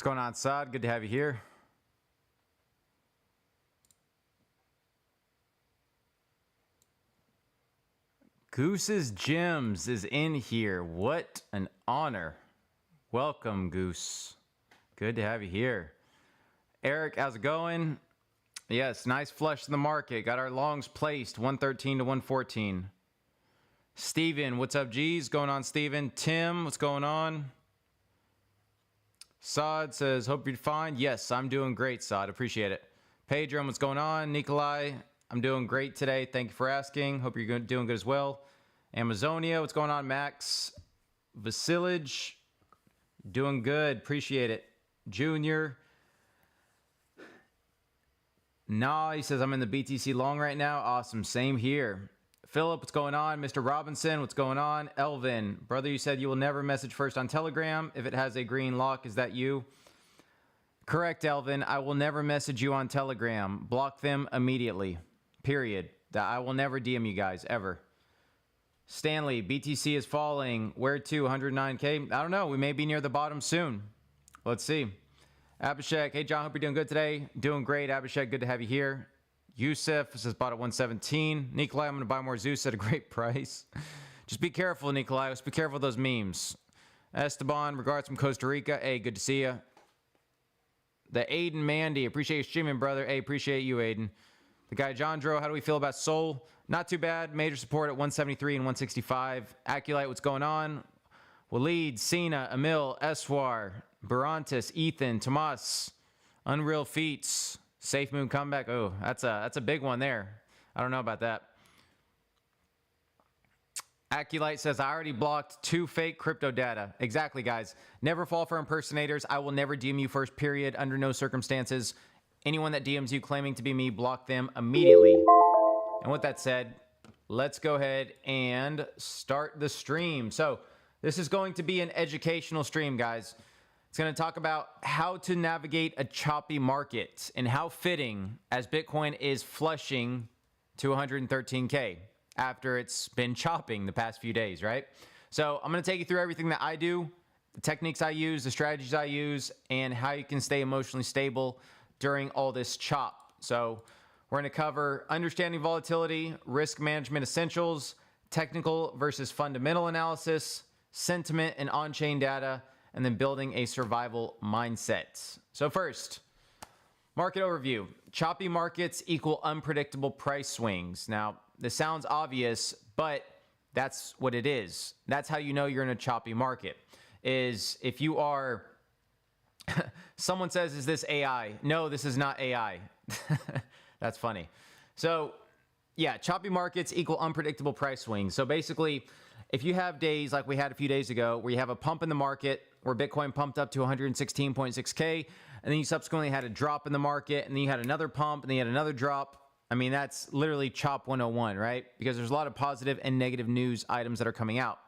What's going on, Saad? Good to have you here. Goose's Gems is in here. What an honor. Welcome, Goose. Good to have you here. Eric, how's it going? Yes, nice flush in the market. Got our longs placed, 113 to 114. Steven, what's up, G's? Going on, Steven? Tim, what's going on? Saad says, hope you're fine. Yes, I'm doing great, Saad. Appreciate it. Pedro, what's going on? Nikolai, I'm doing great today. Thank you for asking. Hope you're doing good as well. Amazonia, what's going on, Max? Vasilij, doing good. Appreciate it. Junior. Nah, he says, I'm in the BTC long right now. Awesome. Same here. Philip, what's going on? Mr. Robinson, what's going on? Elvin, brother, you said you will never message first on Telegram. If it has a green lock, is that you? Correct, Elvin. I will never message you on Telegram. Block them immediately. Period. I will never DM you guys, ever. Stanley, BTC is falling. Where to? 109K? I don't know. We may be near the bottom soon. Let's see. Abhishek, hey, John, hope you're doing good today. Doing great, Abhishek. Good to have you here. Yusuf says bought at 117. Nikolai, I'm going to buy more Zeus at a great price. Just be careful, Nikolai. Just be careful of those memes. Esteban, regards from Costa Rica. Hey, good to see you. The Aiden Mandy, appreciate you streaming, brother. Hey, appreciate you, Aiden. The guy Jandro, how do we feel about Sol? Not too bad. Major support at 173 and 165. Aculite, what's going on? Waleed, Cena, Emil, Eswar, Barantis, Ethan, Tomas, Unreal Feats, Safe Moon comeback. Oh, that's a big one there. I don't know about that. Aculite says, I already blocked 2 fake crypto data. Exactly, guys. Never fall for impersonators. I will never DM you first, period, under no circumstances. Anyone that DMs you claiming to be me, block them immediately. And with that said, let's go ahead and start the stream. So this is going to be an educational stream, guys. It's going to talk about how to navigate a choppy market and how fitting as Bitcoin is flushing to 113K after it's been chopping the past few days, right? So I'm going to take you through everything that I do, the techniques I use, the strategies I use, and how you can stay emotionally stable during all this chop. So we're going to cover understanding volatility, risk management essentials, technical versus fundamental analysis, sentiment and on-chain data, and then building a survival mindset. So first, market overview. Choppy markets equal unpredictable price swings. Now, this sounds obvious, but that's what it is. That's how you know you're in a choppy market, is if you are... Someone says, is this AI? No, this is not AI. That's funny. So, yeah, choppy markets equal unpredictable price swings. So basically, if you have days like we had a few days ago where you have a pump in the market where Bitcoin pumped up to 116.6K, and then you subsequently had a drop in the market, and then you had another pump, and then you had another drop. I mean, that's literally chop 101, right? Because there's a lot of positive and negative news items that are coming out.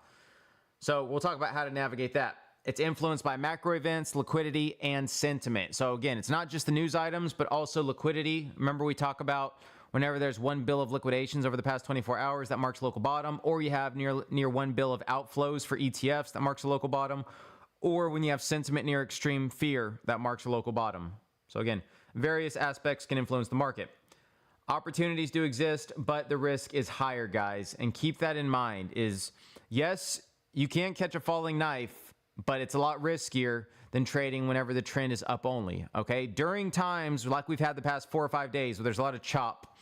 So we'll talk about how to navigate that. It's influenced by macro events, liquidity, and sentiment. So again, it's not just the news items, but also liquidity. Remember, we talk about whenever there's one bill of liquidations over the past 24 hours, that marks local bottom, or you have near one bill of outflows for ETFs, that marks a local bottom, or when you have sentiment near extreme fear, that marks a local bottom. So again, various aspects can influence the market. Opportunities do exist, but the risk is higher, guys. And keep that in mind is, yes, you can catch a falling knife, but it's a lot riskier than trading whenever the trend is up only, okay? During times like we've had the past 4 or 5 days where there's a lot of chop,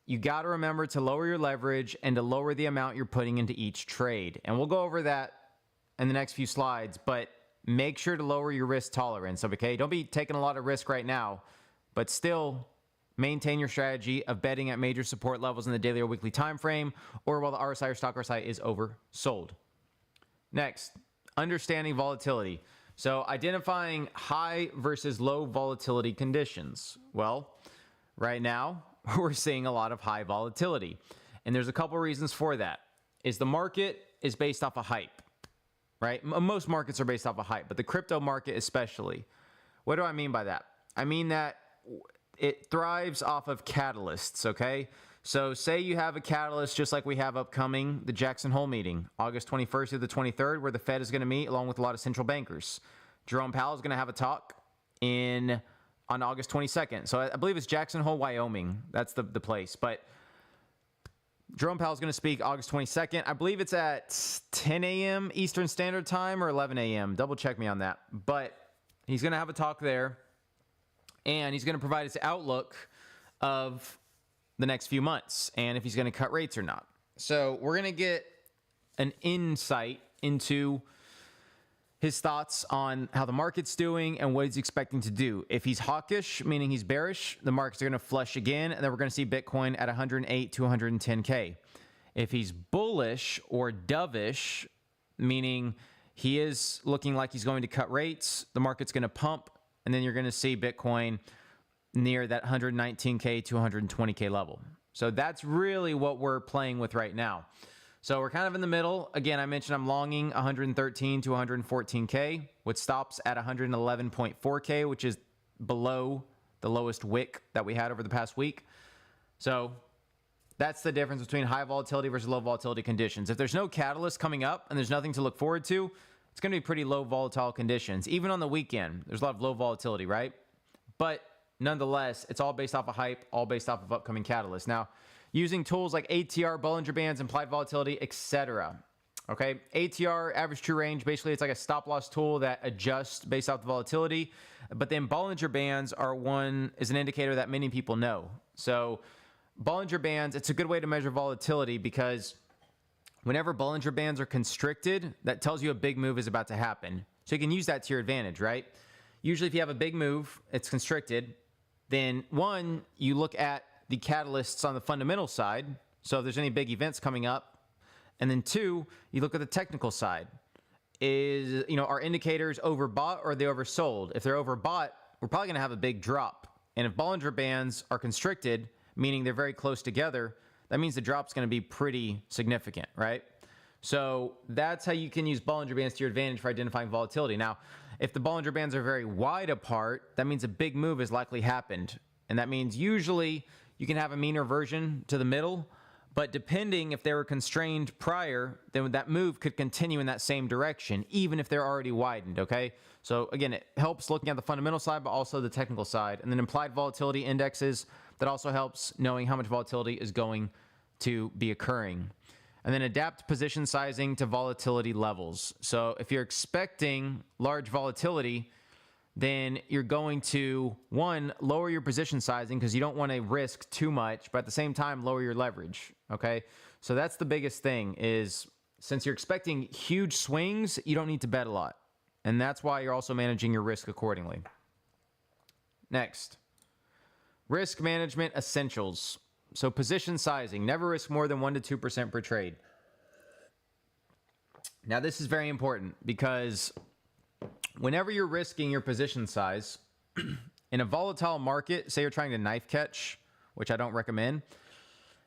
you got to remember to lower your leverage and to lower the amount you're putting into each trade. And we'll go over that in the next few slides, but make sure to lower your risk tolerance, okay? Don't be taking a lot of risk right now, but still maintain your strategy of betting at major support levels in the daily or weekly time frame, or while the RSI or stock RSI is oversold. Next, understanding volatility. So identifying high versus low volatility conditions. Well, right now we're seeing a lot of high volatility, and there's a couple reasons for that. Is the market is based off of hype, right? Most markets are based off of hype, but the crypto market especially. What do I mean by that? I mean that it thrives off of catalysts, okay? So say you have a catalyst just like we have upcoming, the Jackson Hole meeting, August 21st through the 23rd, where the Fed is going to meet along with a lot of central bankers. Jerome Powell is going to have a talk on August 22nd. So I believe it's Jackson Hole, Wyoming. That's the place. But Jerome Powell is going to speak August 22nd. I believe it's at 10 a.m. Eastern Standard Time or 11 a.m. Double check me on that. But he's going to have a talk there, and he's going to provide his outlook of the next few months and if he's going to cut rates or not. So we're going to get an insight into his thoughts on how the market's doing and what he's expecting to do. If he's hawkish, meaning he's bearish, the markets are going to flush again, and then we're going to see Bitcoin at 108 to 110K. If he's bullish or dovish, meaning he is looking like he's going to cut rates, the market's going to pump, and then you're going to see Bitcoin near that 119K to 120K level. So that's really what we're playing with right now. So we're kind of in the middle. Again, I mentioned I'm longing 113 to 114K with stops at 111.4K, which is below the lowest wick that we had over the past week. So that's the difference between high volatility versus low volatility conditions. If there's no catalyst coming up and there's nothing to look forward to, it's going to be pretty low volatile conditions. Even on the weekend, there's a lot of low volatility, right? But nonetheless, it's all based off of hype, all based off of upcoming catalysts. Now, using tools like ATR, Bollinger Bands, implied volatility, etc. Okay, ATR, average true range, basically it's like a stop loss tool that adjusts based off the volatility. But then Bollinger Bands is an indicator that many people know. So Bollinger Bands, it's a good way to measure volatility because whenever Bollinger Bands are constricted, that tells you a big move is about to happen. So you can use that to your advantage, right? Usually if you have a big move, it's constricted, then one, you look at the catalysts on the fundamental side, so if there's any big events coming up, and then two, you look at the technical side. Are indicators overbought or are they oversold? If they're overbought, we're probably going to have a big drop. And if Bollinger Bands are constricted, meaning they're very close together, that means the drop's going to be pretty significant, right? So that's how you can use Bollinger Bands to your advantage for identifying volatility. Now, if the Bollinger Bands are very wide apart, that means a big move has likely happened. And that means usually you can have a meaner version to the middle, but depending if they were constrained prior, then that move could continue in that same direction, even if they're already widened, okay? So again, it helps looking at the fundamental side, but also the technical side. And then implied volatility indexes, that also helps knowing how much volatility is going to be occurring. And then adapt position sizing to volatility levels. So if you're expecting large volatility, then you're going to, one, lower your position sizing because you don't want to risk too much, but at the same time, lower your leverage, okay? So that's the biggest thing is since you're expecting huge swings, you don't need to bet a lot. And that's why you're also managing your risk accordingly. Next, risk management essentials. So position sizing, never risk more than 1 to 2% per trade. Now, this is very important because whenever you're risking your position size in a volatile market, say you're trying to knife catch, which I don't recommend.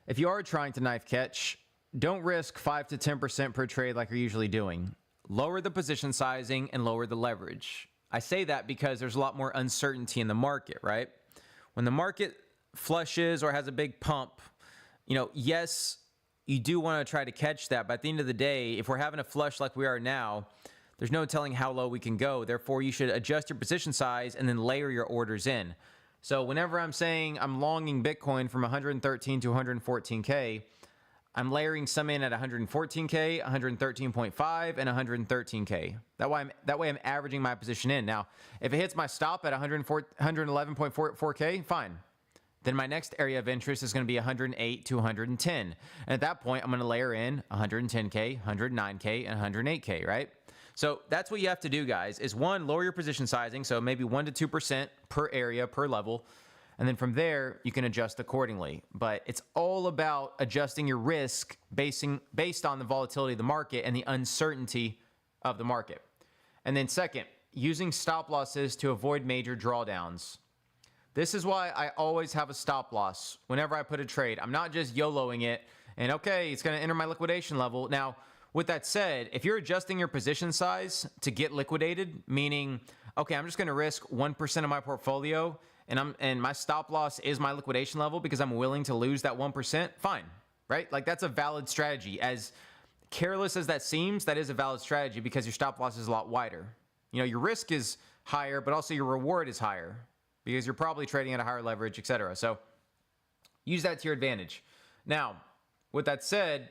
If you are trying to knife catch, don't risk 5 to 10% per trade like you're usually doing. Lower the position sizing and lower the leverage. I say that because there's a lot more uncertainty in the market, right? When the market flushes or has a big pump, yes, you do want to try to catch that. But at the end of the day, if we're having a flush like we are now, there's no telling how low we can go. Therefore, you should adjust your position size and then layer your orders in. So whenever I'm saying I'm longing Bitcoin from 113 to 114K, I'm layering some in at 114K, 113.5, and 113K. That way I'm averaging my position in. Now, if it hits my stop at 111.44K, fine. Then my next area of interest is going to be 108 to 110. And at that point, I'm going to layer in 110K, 109K, and 108K, right? So that's what you have to do, guys, is one, lower your position sizing. So maybe 1 to 2% per area, per level. And then from there, you can adjust accordingly. But it's all about adjusting your risk based on the volatility of the market and the uncertainty of the market. And then second, using stop losses to avoid major drawdowns. This is why I always have a stop loss whenever I put a trade. I'm not just YOLOing it and, okay, it's going to enter my liquidation level. Now, with that said, if you're adjusting your position size to get liquidated, meaning, okay, I'm just going to risk 1% of my portfolio and my stop loss is my liquidation level because I'm willing to lose that 1%, fine, right? Like that's a valid strategy. As careless as that seems, that is a valid strategy because your stop loss is a lot wider. You know, your risk is higher, but also your reward is higher because you're probably trading at a higher leverage, etc. So use that to your advantage. Now, with that said,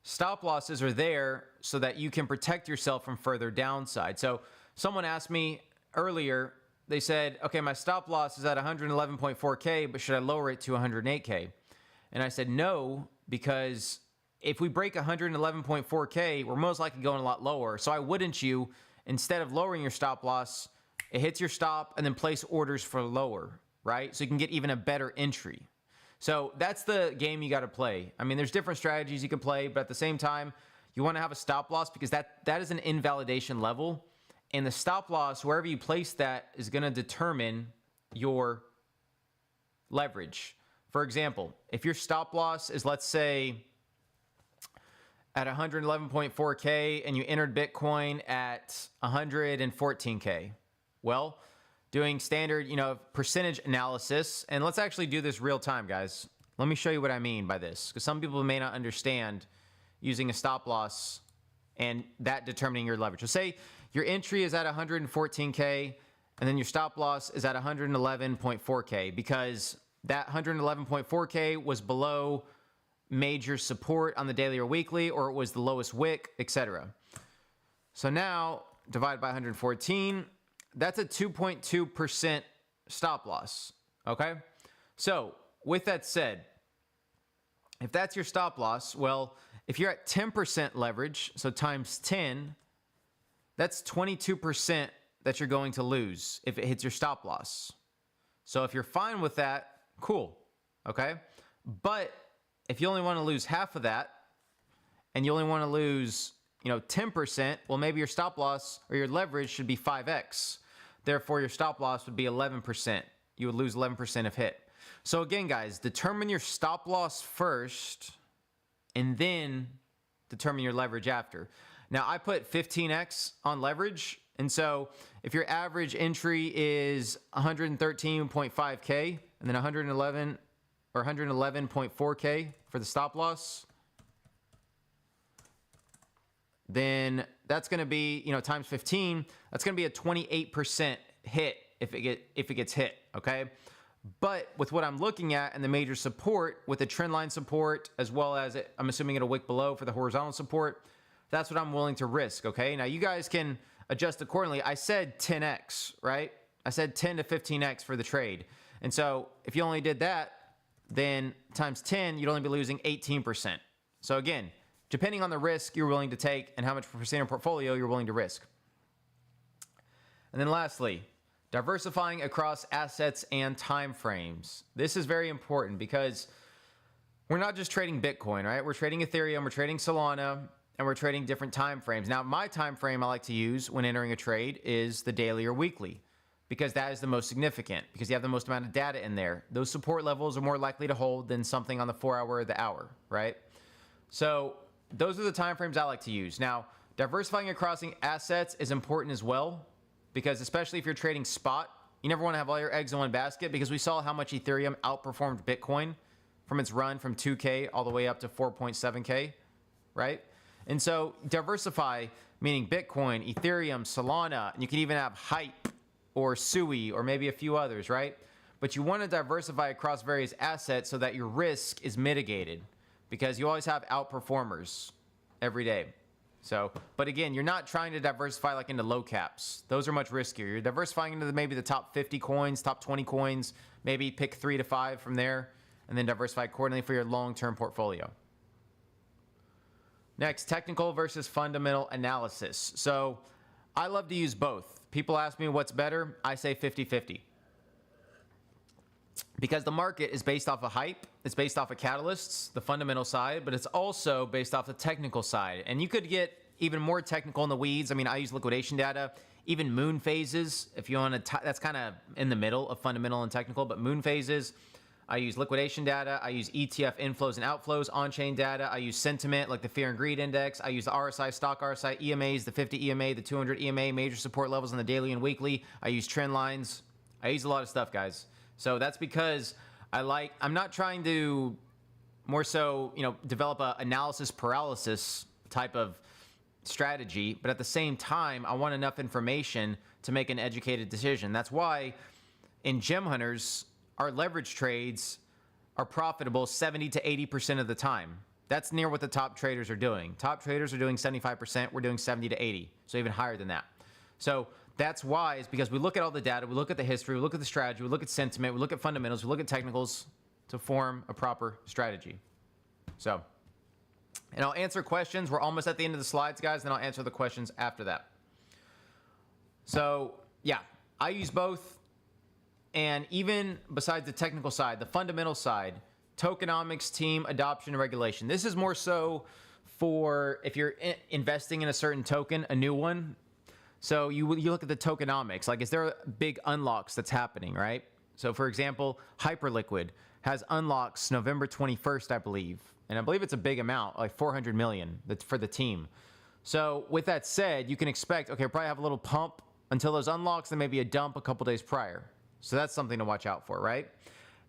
stop losses are there so that you can protect yourself from further downside. So someone asked me earlier, they said, okay, my stop loss is at 111.4K, but should I lower it to 108K? And I said, no, because if we break 111.4K, we're most likely going a lot lower. So I wouldn't you, instead of lowering your stop loss, it hits your stop and then place orders for lower, right? So you can get even a better entry. So that's the game you got to play. I mean, there's different strategies you can play, but at the same time, you want to have a stop loss because that is an invalidation level. And the stop loss, wherever you place that, is going to determine your leverage. For example, if your stop loss is, let's say, at 111.4K and you entered Bitcoin at 114K, well, doing standard, percentage analysis, and let's actually do this real time, guys. Let me show you what I mean by this, because some people may not understand using a stop loss and that determining your leverage. So say your entry is at 114K and then your stop loss is at 111.4K because that 111.4K was below major support on the daily or weekly, or it was the lowest wick, etc. So now divide by 114, that's a 2.2% stop loss, okay? So with that said, if that's your stop loss, well, if you're at 10% leverage, so times 10, that's 22% that you're going to lose if it hits your stop loss. So if you're fine with that, cool, okay? But if you only want to lose half of that and you only want to lose, 10%, well, maybe your stop loss or your leverage should be 5x. Therefore, your stop loss would be 11%. You would lose 11% of hit. So again, guys, determine your stop loss first and then determine your leverage after. Now, I put 15x on leverage. And so if your average entry is 113.5K and then 111 or 111.4K for the stop loss, then that's going to be, times 15, that's going to be a 28% hit if it gets hit, okay? But with what I'm looking at and the major support, with the trend line support, as well as I'm assuming it'll wick below for the horizontal support, that's what I'm willing to risk, okay? Now, you guys can adjust accordingly. I said 10x, right? I said 10 to 15x for the trade. And so if you only did that, then times 10, you'd only be losing 18%. So again, depending on the risk you're willing to take and how much percent of portfolio you're willing to risk. And then lastly, diversifying across assets and time frames. This is very important because we're not just trading Bitcoin, right? We're trading Ethereum, we're trading Solana, and we're trading different time frames. Now, my time frame I like to use when entering a trade is the daily or weekly, because that is the most significant, because you have the most amount of data in there. Those support levels are more likely to hold than something on the 4-hour or the hour, right? So those are the time frames I like to use. Now, diversifying across assets is important as well, because especially if you're trading spot, you never want to have all your eggs in one basket, because we saw how much Ethereum outperformed Bitcoin from its run from 2K all the way up to 4.7K, right? And so diversify, meaning Bitcoin, Ethereum, Solana, and you can even have Hype or Sui or maybe a few others, right? But you want to diversify across various assets so that your risk is mitigated, because you always have outperformers every day. So, but again, you're not trying to diversify like into low caps. Those are much riskier. You're diversifying into maybe the top 50 coins, top 20 coins, maybe pick 3 to 5 from there, and then diversify accordingly for your long-term portfolio. Next, technical versus fundamental analysis. So I love to use both. People ask me what's better. I say 50-50. Because the market is based off of hype, it's based off of catalysts, the fundamental side, but it's also based off the technical side. And you could get even more technical in the weeds. I mean, I use liquidation data, even moon phases. If you want to, that's kind of in the middle of fundamental and technical, but moon phases. I use liquidation data. I use ETF inflows and outflows, on-chain data. I use sentiment, like the fear and greed index. I use the RSI, stock RSI, EMAs, the 50 EMA, the 200 EMA, major support levels on the daily and weekly. I use trend lines. I use a lot of stuff, guys. So that's because I'm not trying to more so, develop a analysis paralysis type of, strategy, but at the same time, I want enough information to make an educated decision. That's why in Gem Hunters, our leverage trades are profitable 70 to 80% of the time. That's near what the top traders are doing. Top traders are doing 75%, we're doing 70 to 80, so even higher than that. So that's why, is because we look at all the data, we look at the history, we look at the strategy, we look at sentiment, we look at fundamentals, we look at technicals to form a proper strategy. So, and I'll answer questions. We're almost at the end of the slides, guys, then I'll answer the questions after that. So, yeah, I use both. And even besides the technical side, the fundamental side, tokenomics, team, adoption, and regulation. This is more so for if you're investing in a certain token, a new one. So you look at the tokenomics, like is there big unlocks that's happening, right? So for example, Hyperliquid has unlocks November 21st, I believe. And I believe it's a big amount, like 400 million that's for the team. So with that said, you can expect, okay, we'll probably have a little pump until those unlocks, then maybe a dump a couple days prior. So that's something to watch out for, right?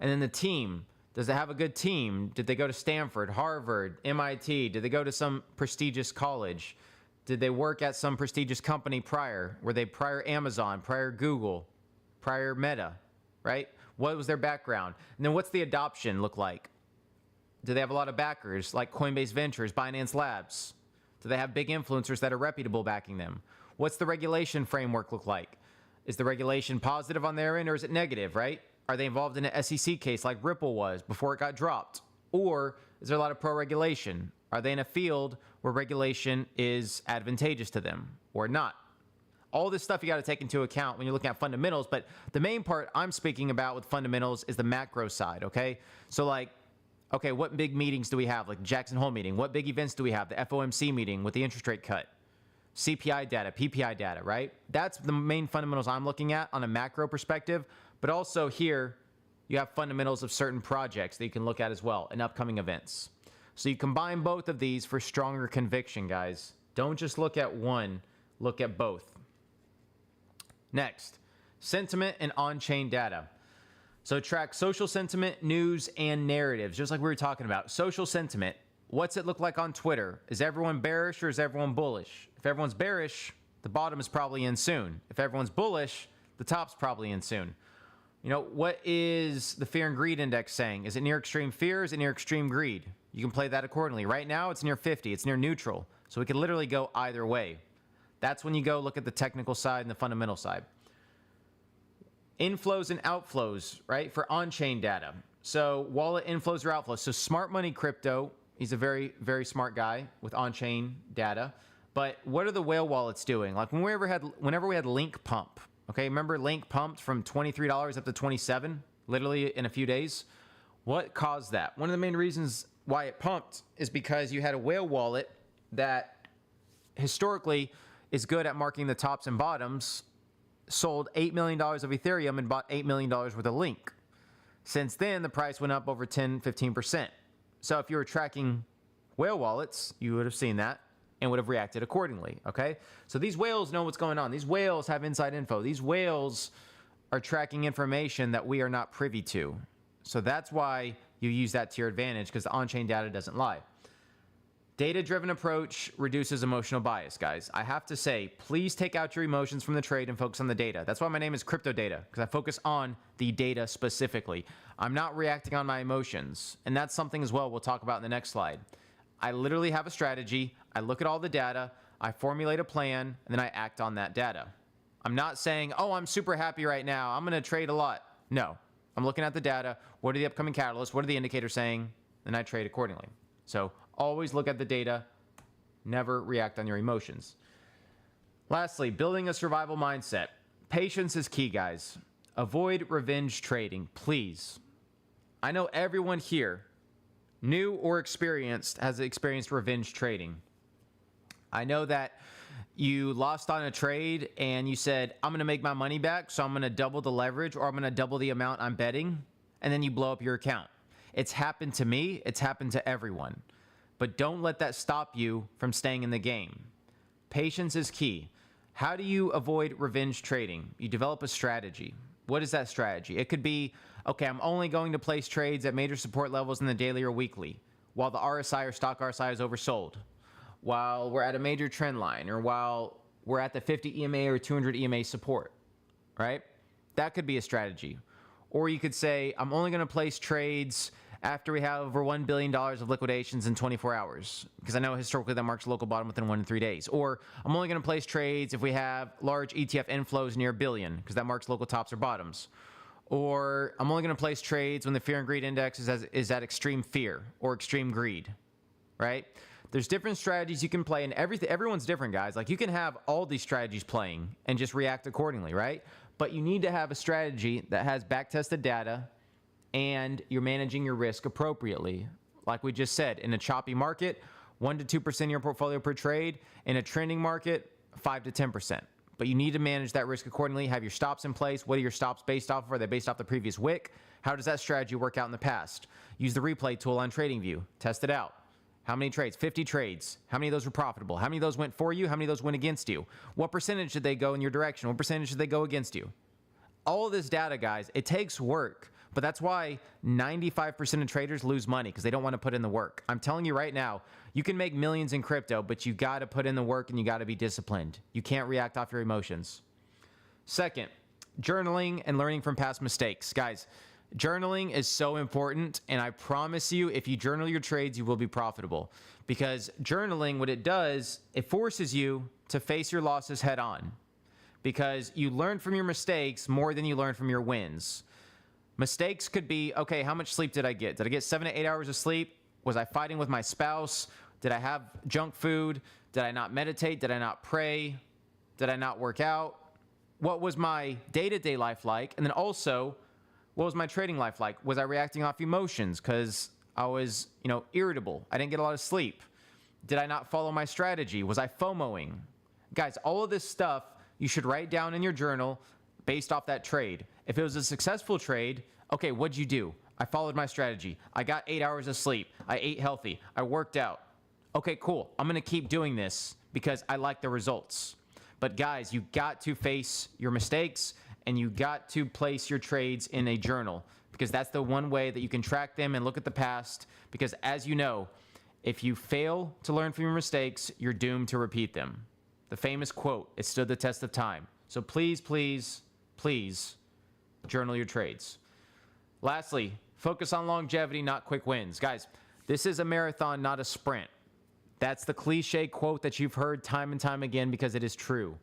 And then the team, does it have a good team? Did they go to Stanford, Harvard, MIT? Did they go to some prestigious college? Did they work at some prestigious company prior? Were they prior Amazon, prior Google, prior Meta, right? What was their background? And then what's the adoption look like? Do they have a lot of backers like Coinbase Ventures, Binance Labs? Do they have big influencers that are reputable backing them? What's the regulation framework look like? Is the regulation positive on their end or is it negative, right? Are they involved in an SEC case like Ripple was before it got dropped? Or is there a lot of pro-regulation? Are they in a field where regulation is advantageous to them or not? All this stuff you got to take into account when you're looking at fundamentals, but the main part I'm speaking about with fundamentals is the macro side, okay? So like, okay, what big meetings do we have? Like the Jackson Hole meeting. What big events do we have? The FOMC meeting with the interest rate cut. CPI data, PPI data, right? That's the main fundamentals I'm looking at on a macro perspective. But also here, you have fundamentals of certain projects that you can look at as well and upcoming events. So you combine both of these for stronger conviction, guys. Don't just look at one, look at both. Next, sentiment and on-chain data. So track social sentiment, news, and narratives, just like we were talking about. Social sentiment. What's it look like on Twitter? Is everyone bearish or is everyone bullish? If everyone's bearish, the bottom is probably in soon. If everyone's bullish, the top's probably in soon. You know, what is the fear and greed index saying? Is it near extreme fear? Is it near extreme greed? You can play that accordingly. Right now, it's near 50. It's near neutral. So we could literally go either way. That's when you go look at the technical side and the fundamental side. Inflows and outflows, right, for on-chain data. So wallet inflows or outflows. So Smart Money Crypto, he's a very, very smart guy with on-chain data. But what are the whale wallets doing? Like whenever we had Link pump, okay, remember Link pumped from $23 up to $27, literally in a few days? What caused that? One of the main reasons why it pumped is because you had a whale wallet that historically is good at marking the tops and bottoms, sold $8 million of Ethereum and bought $8 million worth of Link. Since then, the price went up over 10, 15%. So if you were tracking whale wallets, you would have seen that and would have reacted accordingly, okay? So these whales know what's going on. These whales have inside info. These whales are tracking information that we are not privy to. So that's why you use that to your advantage, because the on-chain data doesn't lie. Data-driven approach reduces emotional bias, guys. I have to say, please take out your emotions from the trade and focus on the data. That's why my name is CryptoData, because I focus on the data specifically. I'm not reacting on my emotions. And that's something as well we'll talk about in the next slide. I literally have a strategy. I look at all the data. I formulate a plan, and then I act on that data. I'm not saying, oh, I'm super happy right now, I'm going to trade a lot. No. I'm looking at the data. What are the upcoming catalysts? What are the indicators saying? And I trade accordingly. So always look at the data. Never react on your emotions. Lastly, building a survival mindset. Patience is key, guys. Avoid revenge trading, please. I know everyone here, new or experienced, has experienced revenge trading. I know that you lost on a trade and you said, I'm going to make my money back, so I'm going to double the leverage or I'm going to double the amount I'm betting, and then you blow up your account. It's happened to me. It's happened to everyone. But don't let that stop you from staying in the game. Patience is key. How do you avoid revenge trading? You develop a strategy. What is that strategy? It could be, okay, I'm only going to place trades at major support levels in the daily or weekly, while the RSI or stock RSI is oversold. while we're at a major trend line, or while we're at the 50 EMA or 200 EMA support, right? That could be a strategy. Or you could say, I'm only going to place trades after we have over $1 billion of liquidations in 24 hours, because I know historically that marks a local bottom within 1 to 3 days. Or I'm only going to place trades if we have large ETF inflows near $1 billion, because that marks local tops or bottoms. Or I'm only going to place trades when the fear and greed index is at extreme fear or extreme greed, right? There's different strategies you can play, and everyone's different, guys. Like, you can have all these strategies playing and just react accordingly, right? But you need to have a strategy that has back-tested data and you're managing your risk appropriately. Like we just said, in a choppy market, 1 to 2% of your portfolio per trade. In a trending market, 5 to 10%. But you need to manage that risk accordingly. Have your stops in place. What are your stops based off of? Are they based off the previous wick? How does that strategy work out in the past? Use the replay tool on TradingView. Test it out. How many trades? 50 trades. How many of those were profitable? How many of those went for you? How many of those went against you? What percentage did they go in your direction? What percentage did they go against you? All of this data, guys, it takes work. But that's why 95% of traders lose money, because they don't want to put in the work. I'm telling you right now, you can make millions in crypto, but you got to put in the work and you got to be disciplined. You can't react off your emotions. Second, journaling and learning from past mistakes. Guys, journaling is so important, and I promise you, if you journal your trades, you will be profitable. Because journaling, what it does, it forces you to face your losses head on. Because you learn from your mistakes more than you learn from your wins. Mistakes could be, okay, how much sleep did I get? Did I get 7 to 8 hours of sleep? Was I fighting with my spouse? Did I have junk food? Did I not meditate? Did I not pray? Did I not work out? What was my day-to-day life like? And then also, what was my trading life like? Was I reacting off emotions because I was, irritable? I didn't get a lot of sleep. Did I not follow my strategy? Was I FOMOing? Guys, all of this stuff you should write down in your journal based off that trade. If it was a successful trade, okay, what'd you do? I followed my strategy. I got 8 hours of sleep. I ate healthy. I worked out. Okay, cool. I'm going to keep doing this because I like the results. But guys, you got to face your mistakes and you got to place your trades in a journal, because that's the one way that you can track them and look at the past. Because as you know, if you fail to learn from your mistakes, you're doomed to repeat them. The famous quote, it stood the test of time. So please, please, please journal your trades. Lastly, focus on longevity, not quick wins. Guys, this is a marathon, not a sprint. That's the cliche quote that you've heard time and time again, because it is true.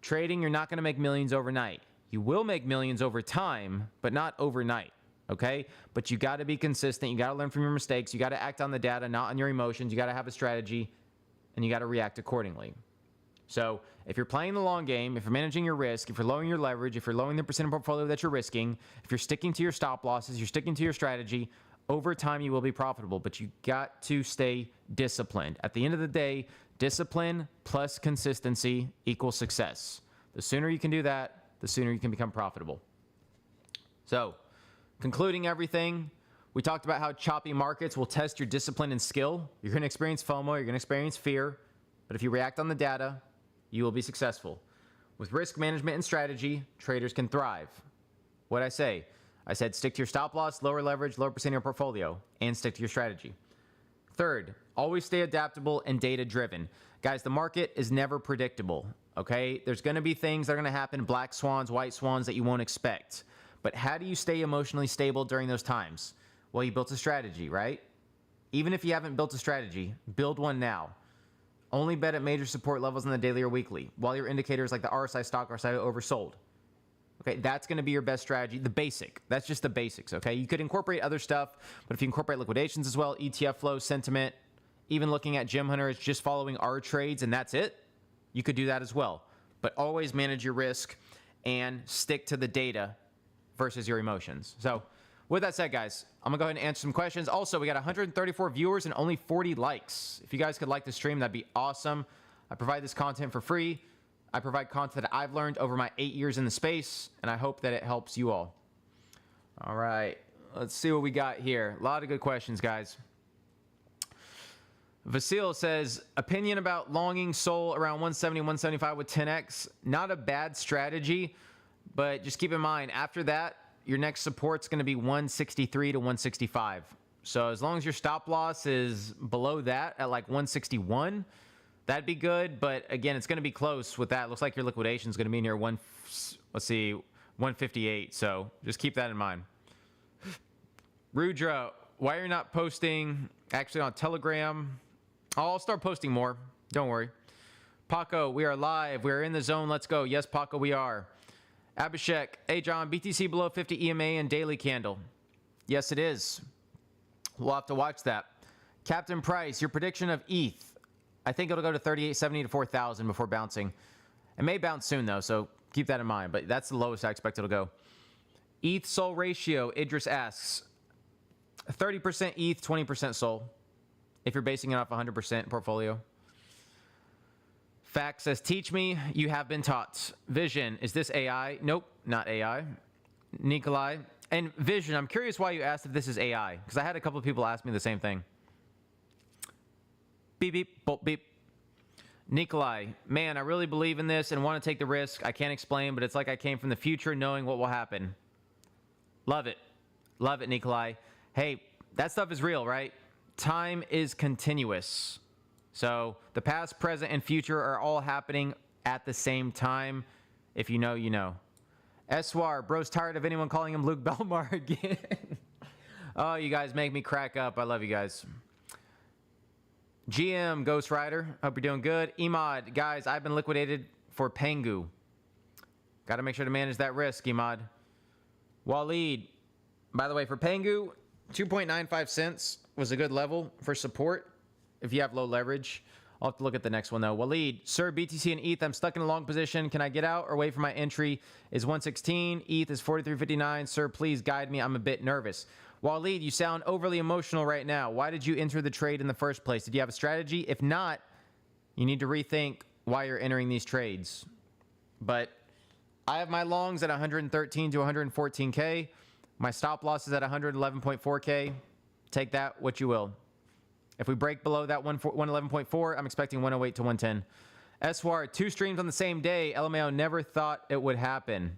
Trading, you're not going to make millions overnight. You will make millions over time, but not overnight, okay? But you got to be consistent. You got to learn from your mistakes. You got to act on the data, not on your emotions. You got to have a strategy, and you got to react accordingly. So if you're playing the long game, if you're managing your risk, if you're lowering your leverage, if you're lowering the percent of portfolio that you're risking, if you're sticking to your stop losses, you're sticking to your strategy, over time you will be profitable. But you got to stay disciplined. At the end of the day, discipline plus consistency equals success. The sooner you can do that, the sooner you can become profitable. So, concluding everything, we talked about how choppy markets will test your discipline and skill. You're going to experience FOMO, you're going to experience fear, but if you react on the data, you will be successful. With risk management and strategy, traders can thrive. What'd I say? I said stick to your stop loss, lower leverage, lower percent of your portfolio, and stick to your strategy. Third, always stay adaptable and data-driven. Guys, the market is never predictable, okay? There's going to be things that are going to happen, black swans, white swans, that you won't expect. But how do you stay emotionally stable during those times? Well, you built a strategy, right? Even if you haven't built a strategy, build one now. Only bet at major support levels in the daily or weekly, while your indicators like the RSI stock are oversold. Okay, that's going to be your best strategy, the basic. That's just the basics, okay? You could incorporate other stuff, but if you incorporate liquidations as well, ETF flow, sentiment, even looking at Jim Hunter as just following our trades and that's it, you could do that as well. But always manage your risk and stick to the data versus your emotions. So with that said, guys, I'm going to go ahead and answer some questions. Also, we got 134 viewers and only 40 likes. If you guys could like the stream, that'd be awesome. I provide this content for free. I provide content that I've learned over my 8 years in the space, and I hope that it helps you all. All right, let's see what we got here. A lot of good questions, guys. Vasil says, opinion about longing Sol around 170, 175 with 10x. Not a bad strategy, but just keep in mind, after that, your next support's going to be 163 to 165. So as long as your stop loss is below that at like 161, That'd be good, but again, it's going to be close with that. Looks like your liquidation is going to be near let's see, 158. So just keep that in mind. Rudra, why are you not posting actually on Telegram? I'll start posting more. Don't worry. Paco, we are live. We are in the zone. Let's go. Yes, Paco, we are. Abhishek, hey, John, BTC below 50 EMA and daily candle. Yes, it is. We'll have to watch that. Captain Price, your prediction of ETH. I think it'll go to 3870 to 4,000 before bouncing. It may bounce soon, though, so keep that in mind. But that's the lowest I expect it'll go. ETH SOL ratio, Idris asks. 30% ETH, 20% SOL. If you're basing it off 100% portfolio. Fact says, teach me, you have been taught. Vision, is this AI? Nope, not AI. Nikolai. And Vision, I'm curious why you asked if this is AI. Because I had a couple of people ask me the same thing. Beep, beep, bolt, beep. Nikolai, man, I really believe in this and want to take the risk. I can't explain, but it's like I came from the future knowing what will happen. Love it. Love it, Nikolai. Hey, that stuff is real, right? Time is continuous. So the past, present, and future are all happening at the same time. If you know, you know. Eswar, bro's tired of anyone calling him Luke Belmar again. Oh, you guys make me crack up. I love you guys. GM, Ghost Rider, hope you're doing good. Emad, guys, I've been liquidated for Pengu. Got to make sure to manage that risk, Emad. Waleed, by the way, for Pengu, 2.95 cents was a good level for support if you have low leverage. I'll have to look at the next one, though. Waleed, sir, BTC and ETH, I'm stuck in a long position. Can I get out or wait for my entry? Is 116. ETH is 43.59. Sir, please guide me. I'm a bit nervous. Waleed, you sound overly emotional right now. Why did you enter the trade in the first place? Did you have a strategy? If not, you need to rethink why you're entering these trades. But I have my longs at 113 to 114K. My stop loss is at 111.4K. Take that what you will. If we break below that 111.4, I'm expecting 108 to 110. Eswar, 2 streams on the same day. LMAO never thought it would happen.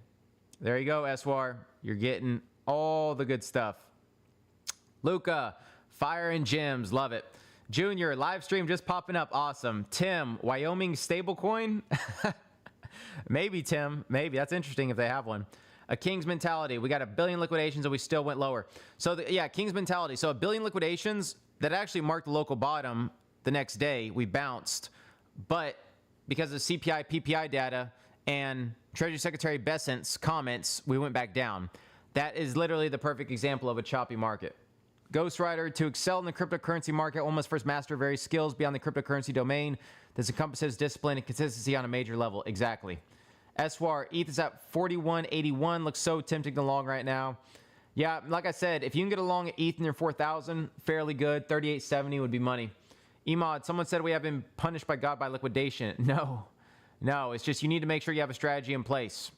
There you go, Eswar. You're getting all the good stuff. Luca, fire and gems, love it. Junior, live stream just popping up, awesome. Tim, Wyoming stablecoin? Maybe, Tim, maybe. That's interesting if they have one. A King's mentality. We got 1 billion liquidations and we still went lower. So, yeah, King's mentality. So 1 billion liquidations that actually marked the local bottom the next day. We bounced. But because of CPI, PPI data, and Treasury Secretary Bessent's comments, we went back down. That is literally the perfect example of a choppy market. Ghost Rider, to excel in the cryptocurrency market, one must first master various skills beyond the cryptocurrency domain. This encompasses discipline and consistency on a major level. Exactly. Eswar, ETH is at 41.81. Looks so tempting to long right now. Yeah, like I said, if you can get along at ETH near 4,000, fairly good. 38.70 would be money. Emad, someone said we have been punished by God by liquidation. No, it's just you need to make sure you have a strategy in place.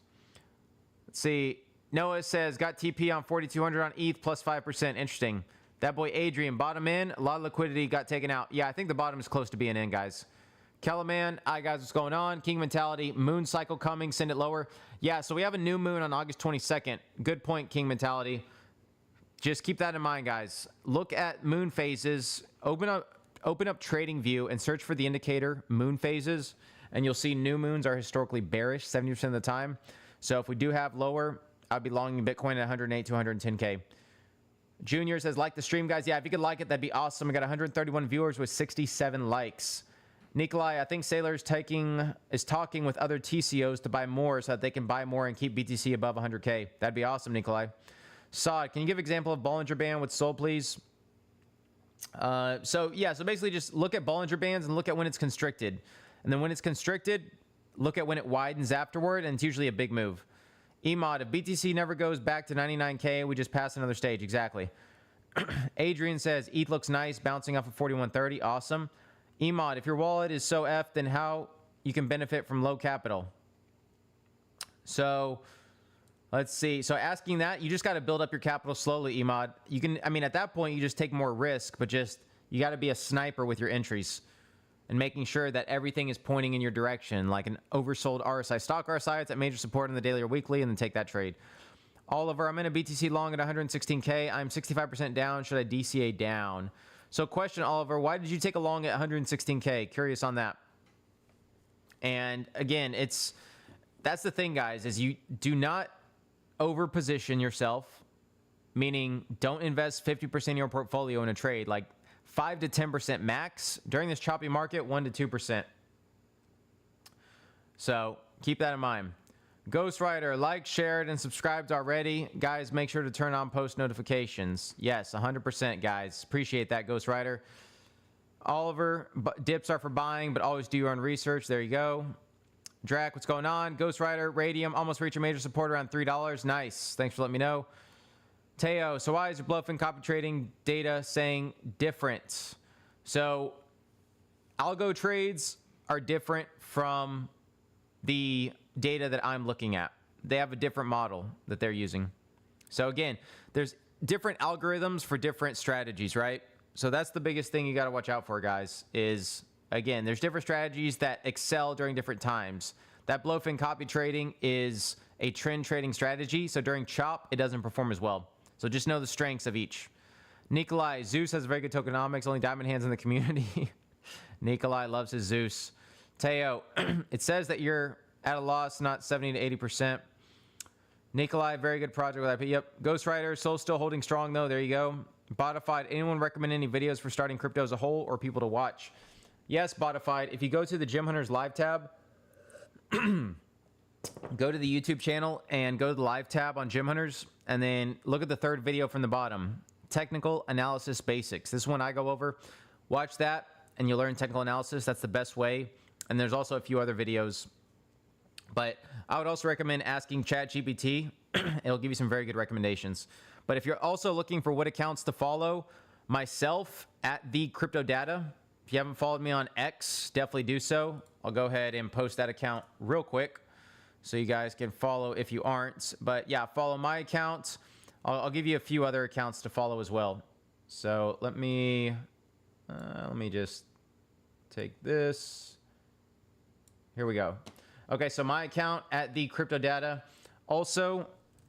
Let's see. Noah says, got TP on 4,200 on ETH plus 5%. Interesting. That boy Adrian, bottom in, a lot of liquidity got taken out. Yeah, I think the bottom is close to being in, guys. Kellerman, hi guys, what's going on? King mentality, moon cycle coming, send it lower. Yeah, so we have a new moon on August 22nd. Good point, King mentality. Just keep that in mind, guys. Look at moon phases. Open up TradingView and search for the indicator moon phases, and you'll see new moons are historically bearish 70% of the time. So if we do have lower, I'd be longing Bitcoin at 108 to 110K. Junior says, like the stream, guys. Yeah, if you could like it, that'd be awesome. I got 131 viewers with 67 likes. Nikolai, I think Sailor is talking with other TCOs to buy more so that they can buy more and keep BTC above 100K. That'd be awesome, Nikolai. Saad, can you give an example of Bollinger Band with SOL, please? So basically just look at Bollinger Bands and look at when it's constricted. And then when it's constricted, look at when it widens afterward, and it's usually a big move. Emad, if BTC never goes back to 99K, we just pass another stage. Exactly. Adrian says, ETH looks nice, bouncing off of 4130. Awesome. Emad, if your wallet is so F, then how you can benefit from low capital? So let's see. So asking that, you just got to build up your capital slowly, Emad. You can, at that point, you just take more risk, but you got to be a sniper with your entries and making sure that everything is pointing in your direction, like an oversold RSI. Stock RSI, it's at major support in the daily or weekly, and then take that trade. Oliver, I'm in a BTC long at 116K. I'm 65% down. Should I DCA down? So question, Oliver, why did you take a long at 116K? Curious on that. And again, that's the thing, guys, is you do not overposition yourself, meaning don't invest 50% of your portfolio in a trade, like 5 to 10% max during this choppy market, 1 to 2%. So keep that in mind. Ghost Rider, like, shared, and subscribed already. Guys, make sure to turn on post notifications. Yes, 100%, guys. Appreciate that, Ghost Rider. Oliver, dips are for buying, but always do your own research. There you go. Drac, what's going on? Ghost Rider, Radium, almost reached a major support around $3. Nice. Thanks for letting me know. Teo, so why is your BloFin copy trading data saying different? So algo trades are different from the data that I'm looking at. They have a different model that they're using. So again, there's different algorithms for different strategies, right? So that's the biggest thing you got to watch out for, guys, is again, there's different strategies that excel during different times. That BloFin copy trading is a trend trading strategy. So during chop, it doesn't perform as well. So just know the strengths of each. Nikolai, Zeus has very good tokenomics, only diamond hands in the community. Nikolai loves his Zeus. Teo, it says that you're at a loss, not 70 to 80%. Nikolai, very good project with IP. Yep. Ghost Rider, Soul still holding strong though. There you go. Botified, anyone recommend any videos for starting crypto as a whole or people to watch? Yes, Botified. If you go to the Gym Hunters live tab, go to the YouTube channel and go to the live tab on Gym Hunters and then look at the third video from the bottom. Technical Analysis Basics. This one I go over. Watch that and you'll learn technical analysis. That's the best way. And there's also a few other videos. But I would also recommend asking ChatGPT. It'll give you some very good recommendations. But if you're also looking for what accounts to follow, myself at the CryptoData. If you haven't followed me on X, definitely do so. I'll go ahead and post that account real quick so you guys can follow if you aren't. But yeah, follow my account. I'll give you a few other accounts to follow as well. So let me just take this. Here we go. Okay, so my account at the CryptoData. Also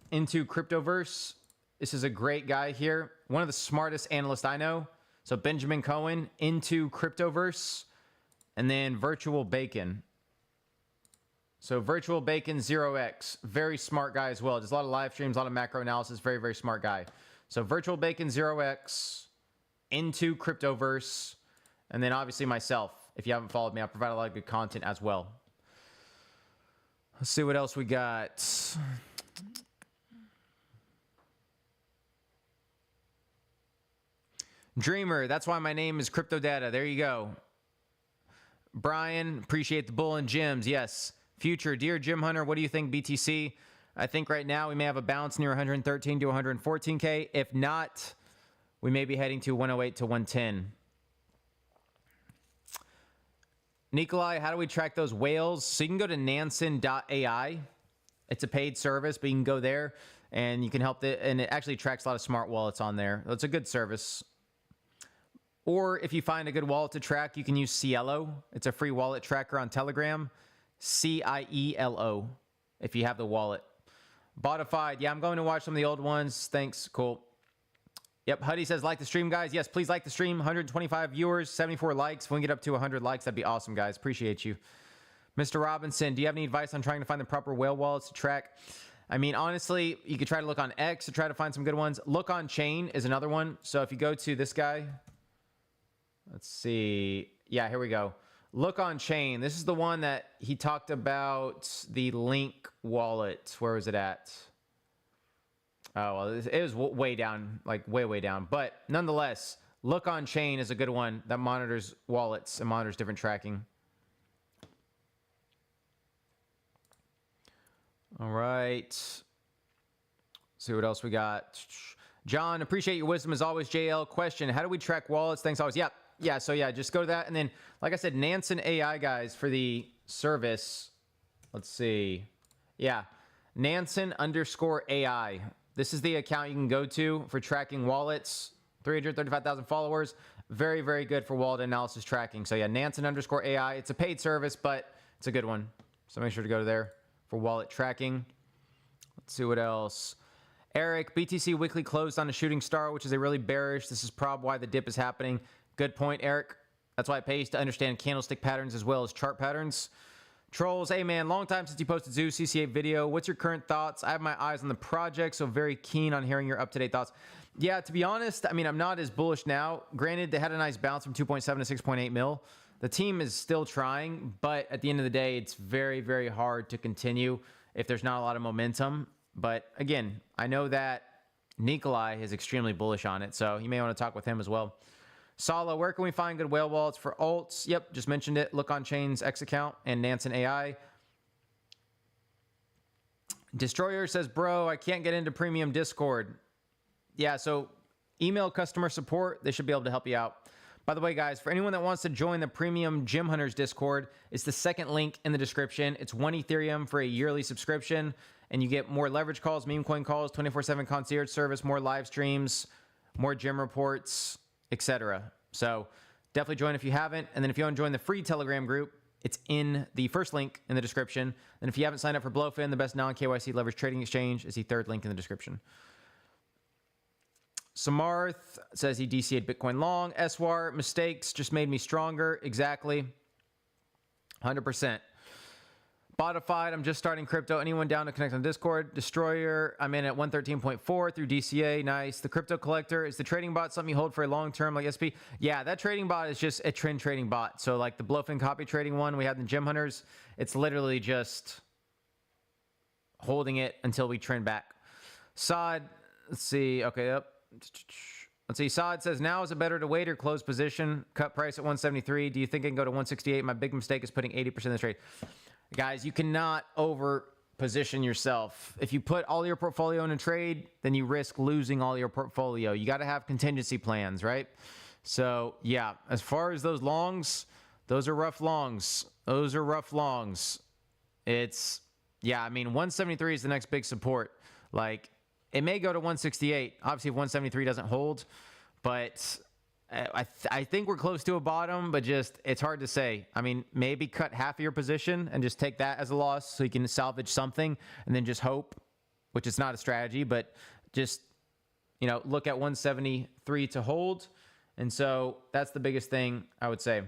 into Cryptoverse. This is a great guy here. One of the smartest analysts I know. So Benjamin Cohen into Cryptoverse. And then Virtual Bacon. So Virtual Bacon 0x. Very smart guy as well. Does a lot of live streams, a lot of macro analysis. Very, very smart guy. So Virtual Bacon 0x into Cryptoverse. And then obviously myself. If you haven't followed me, I provide a lot of good content as well. Let's see what else we got. Dreamer, that's why my name is CryptoData. There you go. Brian, appreciate the bull and gems. Yes. Future, dear Gym Hunter, what do you think BTC? I think right now we may have a bounce near 113 to 114K. If not, we may be heading to 108 to 110. Nikolai, how do we track those whales? So you can go to Nansen.ai. It's a paid service, but you can go there and you can help it. And it actually tracks a lot of smart wallets on there. It's a good service. Or if you find a good wallet to track, you can use Cielo. It's a free wallet tracker on Telegram. CIELO, if you have the wallet. Botified, yeah, I'm going to watch some of the old ones. Thanks, cool. Yep, Huddy says, like the stream, guys. Yes, please like the stream. 125 viewers, 74 likes. If we can get up to 100 likes, that'd be awesome, guys. Appreciate you. Mr. Robinson, do you have any advice on trying to find the proper whale wallets to track? I mean, honestly, you could try to look on X to try to find some good ones. Look on Chain is another one. So if you go to this guy, let's see. Yeah, here we go. Look on Chain. This is the one that he talked about, the Link wallet. Where was it at? Oh, well, it was way down, like way down. But nonetheless, Look on Chain is a good one that monitors wallets and monitors different tracking. All right. See what else we got. John, appreciate your wisdom as always. JL, question, how do we track wallets? Thanks always. Yeah, so yeah, just go to that. And then, like I said, Nansen AI, guys, for the service. Let's see. Yeah, Nansen_AI. This is the account you can go to for tracking wallets. 335,000 followers. Very, very good for wallet analysis tracking. So yeah, Nansen_AI. It's a paid service, but it's a good one. So make sure to go there for wallet tracking. Let's see what else. Eric, BTC weekly closed on a shooting star, which is a really bearish. This is probably why the dip is happening. Good point, Eric. That's why it pays to understand candlestick patterns as well as chart patterns. Trolls, hey man, long time since you posted Zoo CC8 video. What's your current thoughts? I have my eyes on the project, so very keen on hearing your up-to-date thoughts. Yeah, to be honest, I mean, I'm not as bullish now. Granted, they had a nice bounce from 2.7 to 6.8 mil. The team is still trying, but at the end of the day, it's very, very hard to continue if there's not a lot of momentum. But again, I know that Nikolai is extremely bullish on it, so you may want to talk with him as well. Sala, where can we find good whale wallets for alts? Yep, just mentioned it. Look on Chain's X account and Nansen AI. Destroyer says, bro, I can't get into premium Discord. Yeah, so email customer support. They should be able to help you out. By the way, guys, for anyone that wants to join the premium Gym Hunters Discord, it's the second link in the description. It's 1 Ethereum for a yearly subscription, and you get more leverage calls, meme coin calls, 24/7 concierge service, more live streams, more gym reports, etc. So definitely join if you haven't. And then if you want to join the free Telegram group, it's in the first link in the description. And if you haven't signed up for BloFin, the best non-KYC leverage trading exchange, is the third link in the description. Samarth says he DCA'd Bitcoin long. Eswar, mistakes just made me stronger. Exactly. 100%. Botified, I'm just starting crypto. Anyone down to connect on Discord? Destroyer, I'm in at 113.4 through DCA. Nice. The Crypto Collector, is the trading bot something you hold for a long term like SP? Yeah, that trading bot is just a trend trading bot. So like the BloFin copy trading one we had in the Gym Hunters, it's literally just holding it until we trend back. Sod, let's see. Okay, up. Let's see. Sod says, now is it better to wait or close position? Cut price at 173. Do you think it can go to 168? My big mistake is putting 80% of the trade. Guys, you cannot over position yourself. If you put all your portfolio in a trade, then you risk losing all your portfolio. You got to have contingency plans, right? So yeah, as far as those longs, those are rough longs. Those are rough longs. It's, yeah, I mean, 173 is the next big support. Like, it may go to 168. Obviously, if 173 doesn't hold, but I think we're close to a bottom, but just, it's hard to say. I mean, maybe cut half of your position and just take that as a loss so you can salvage something and then just hope, which is not a strategy, but just, you know, look at 173 to hold. And so that's the biggest thing I would say.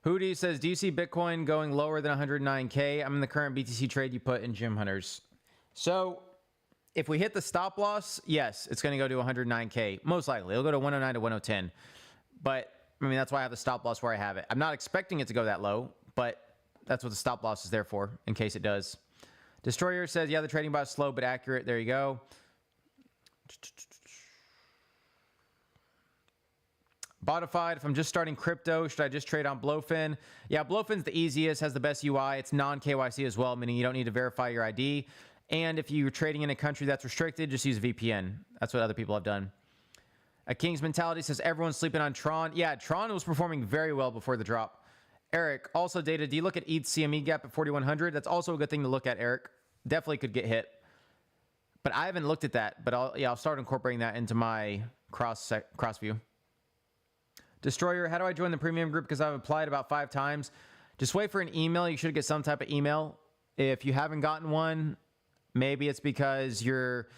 Hootie says, do you see Bitcoin going lower than 109K? I'm in the current BTC trade you put in Gym Hunters. So if we hit the stop loss, yes, it's going to go to 109K. Most likely. It'll go to 109 to 110. But, I mean, that's why I have the stop loss where I have it. I'm not expecting it to go that low, but that's what the stop loss is there for, in case it does. Destroyer says, yeah, the trading bot is slow but accurate. There you go. Botified, if I'm just starting crypto, should I just trade on BloFin? Yeah, BloFin's the easiest, has the best UI. It's non-KYC as well, meaning you don't need to verify your ID. And if you're trading in a country that's restricted, just use VPN. That's what other people have done. A King's Mentality says, everyone's sleeping on Tron. Yeah, Tron was performing very well before the drop. Eric, also data, do you look at ETH CME gap at 4,100? That's also a good thing to look at, Eric. Definitely could get hit. But I haven't looked at that. But I'll start incorporating that into my cross view. Destroyer, how do I join the premium group? Because I've applied about 5 times. Just wait for an email. You should get some type of email. If you haven't gotten one, maybe it's because your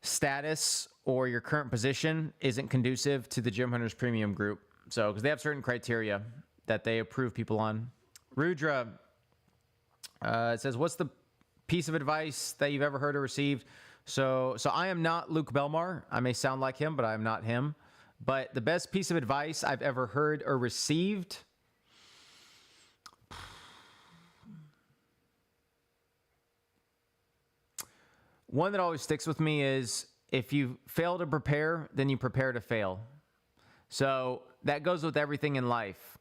status or your current position isn't conducive to the Gym Hunters premium group. So, because they have certain criteria that they approve people on. Rudra it says, what's the piece of advice that you've ever heard or received? So I am not Luke Belmar. I may sound like him, but I am not him. But the best piece of advice I've ever heard or received, one that always sticks with me is, if you fail to prepare, then you prepare to fail. So that goes with everything in life.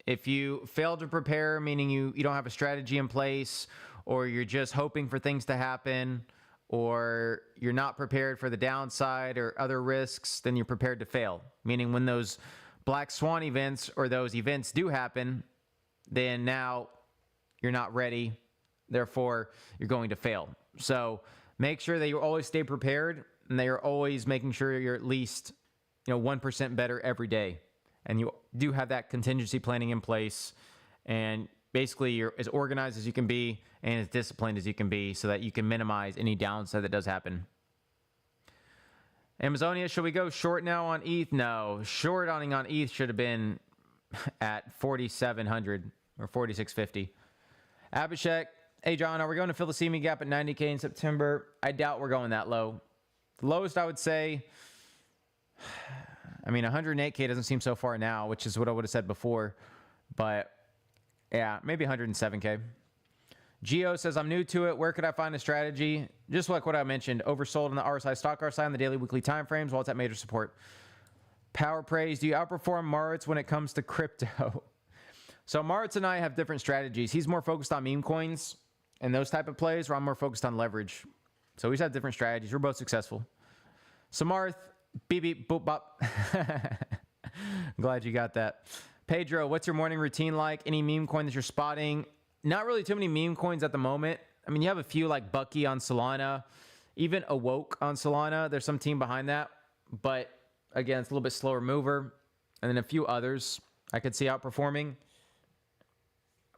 If you fail to prepare, meaning you don't have a strategy in place, or you're just hoping for things to happen, or you're not prepared for the downside or other risks, then you're prepared to fail. Meaning when those black swan events or those events do happen, then now you're not ready. Therefore, you're going to fail. So make sure that you always stay prepared, and that you're always making sure you're at least 1% better every day. And you do have that contingency planning in place. And basically, you're as organized as you can be and as disciplined as you can be so that you can minimize any downside that does happen. Amazonia, should we go short now on ETH? No, shorting on ETH should have been at 4,700 or 4,650. Abhishek, hey John, are we going to fill the CME gap at 90K in September? I doubt we're going that low. The lowest I would say, I mean, 108K doesn't seem so far now, which is what I would have said before. But yeah, maybe 107K. Geo says, I'm new to it. Where could I find a strategy? Just like what I mentioned, oversold in the RSI, stock RSI, on the daily, weekly time frames while it's at major support. Power praise, do you outperform Maritz when it comes to crypto? So Maritz and I have different strategies. He's more focused on meme coins and those type of plays, where I'm more focused on leverage. So we have different strategies. We're both successful. Samarth, beep, beep, boop, bop. Glad you got that. Pedro, what's your morning routine like? Any meme coin that you're spotting? Not really too many meme coins at the moment. I mean, you have a few like Bucky on Solana, even Awoke on Solana. There's some team behind that. But again, it's a little bit slower mover. And then a few others I could see outperforming.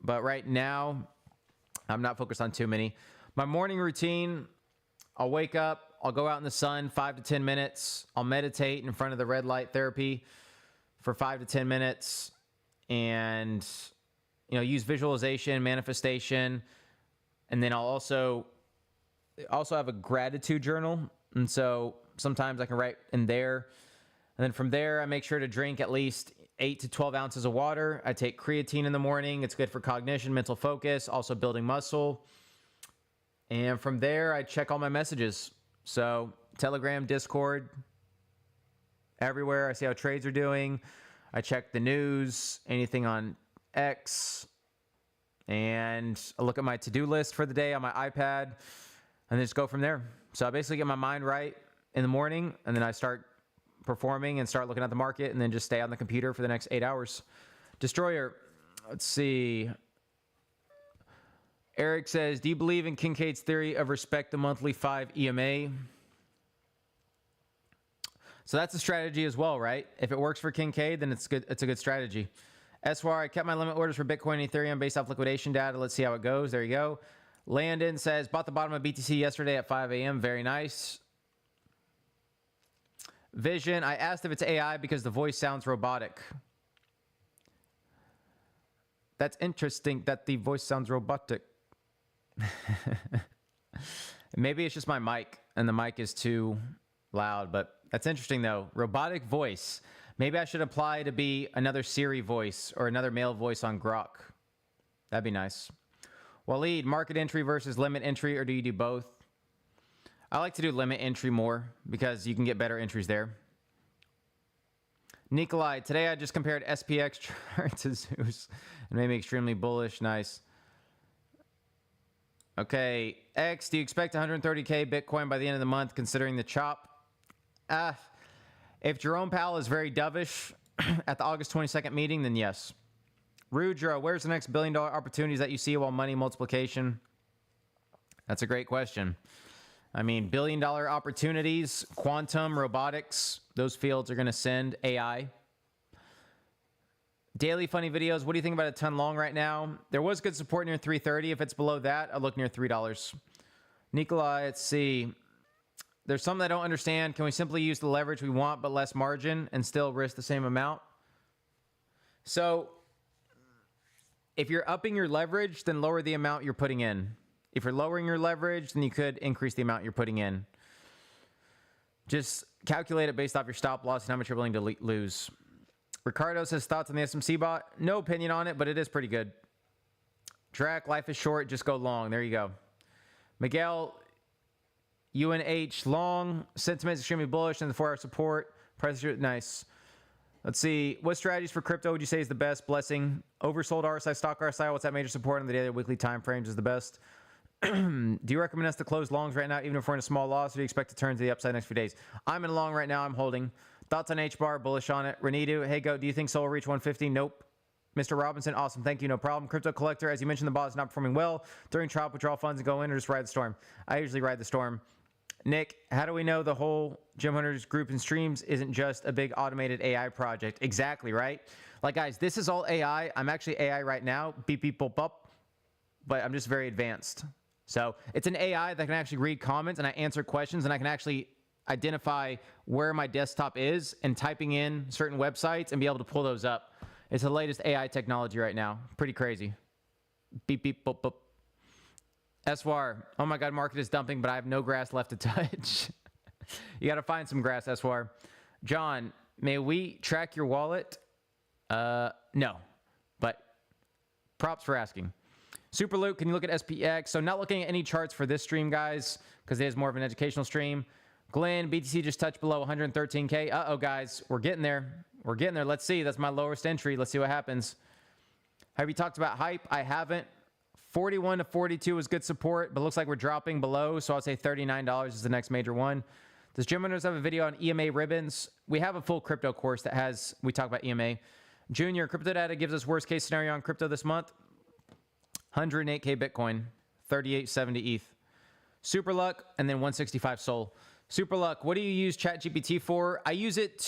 But right now, I'm not focused on too many. My morning routine, I'll wake up, I'll go out in the sun 5 to 10 minutes. I'll meditate in front of the red light therapy for 5 to 10 minutes. And use visualization, manifestation, and then I'll also have a gratitude journal. And so sometimes I can write in there. And then from there, I make sure to drink at least 8 to 12 ounces of water. I take creatine in the morning. It's good for cognition, mental focus, also building muscle. And from there, I check all my messages. So Telegram, Discord, everywhere. I see how trades are doing. I check the news, anything on X, and I look at my to-do list for the day on my iPad, and then just go from there. So I basically get my mind right in the morning, and then I start performing and start looking at the market, and then just stay on the computer for the next 8 hours. Destroyer, let's see. Eric says, do you believe in Kincaid's theory of respect the monthly 5 EMA? So that's a strategy as well, right? If it works for Kincaid, then it's good. It's a good strategy. SWAR, I kept my limit orders for Bitcoin and Ethereum based off liquidation data. Let's see how it goes. There you go. Landon says, bought the bottom of BTC yesterday at 5 a.m. Very nice. Vision, I asked if it's AI because the voice sounds robotic. That's interesting that the voice sounds robotic. Maybe it's just my mic and the mic is too loud, but that's interesting though. Robotic voice. Maybe I should apply to be another Siri voice or another male voice on Grok. That'd be nice. Waleed, market entry versus limit entry, or do you do both? I like to do limit entry more because you can get better entries there. Nikolai, today I just compared SPX chart to Zeus and made me extremely bullish. Nice. Okay, X, do you expect 130K Bitcoin by the end of the month considering the chop? If Jerome Powell is very dovish at the August 22nd meeting, then yes. Rudra, where's the next billion-dollar opportunities that you see while money multiplication? That's a great question. I mean, billion-dollar opportunities, quantum, robotics, those fields are going to send AI. Daily funny videos. What do you think about a ton long right now? There was good support near 330. If it's below that, I'll look near $3. Nikolai, let's see. There's something I don't understand. Can we simply use the leverage we want but less margin and still risk the same amount? So if you're upping your leverage, then lower the amount you're putting in. If you're lowering your leverage, then you could increase the amount you're putting in. Just calculate it based off your stop loss and how much you're willing to lose. Ricardo says, thoughts on the SMC bot? No opinion on it, but it is pretty good. Drac, life is short, just go long. There you go. Miguel, UNH, long. Sentiment is extremely bullish and the 4-hour support. Price is nice. Let's see. What strategies for crypto would you say is the best? Blessing. Oversold RSI, stock RSI. What's that major support on the daily or weekly time frames is the best? Do you recommend us to close longs right now, even if we're in a small loss, or do you expect to turn to the upside next few days? I'm in a long right now. I'm holding. Thoughts on H-bar? Bullish on it. Renidu, hey, go. Do you think Sol will reach 150? Nope. Mr. Robinson, awesome. Thank you. No problem. Crypto Collector, as you mentioned, the bot is not performing well. During trial, withdraw funds and go in or just ride the storm. I usually ride the storm. Nick, how do we know the whole Gem Hunters group and streams isn't just a big automated AI project? Exactly, right? Like, guys, this is all AI. I'm actually AI right now. Beep, beep, boop, boop. But I'm just very advanced. So it's an AI that can actually read comments and I answer questions and I can actually identify where my desktop is and typing in certain websites and be able to pull those up. It's the latest AI technology right now. Pretty crazy. Beep, beep, boop, boop. Eswar, oh my God, market is dumping, but I have no grass left to touch. You got to find some grass, Eswar. John, may we track your wallet? No, but props for asking. Super Luke, can you look at SPX? So not looking at any charts for this stream, guys, because it is more of an educational stream. Glenn, BTC just touched below 113K. Uh-oh, guys, we're getting there. We're getting there. Let's see. That's my lowest entry. Let's see what happens. Have you talked about hype? I haven't. 41 to 42 is good support, but looks like we're dropping below, so I'll say $39 is the next major one. Does Gym Hunters have a video on EMA ribbons? We have a full crypto course that has, we talk about EMA. Junior, CryptoData gives us worst case scenario on crypto this month. 108K Bitcoin, 3870 ETH. Super Luck, and then 165 Sol. Super Luck, what do you use ChatGPT for? I use it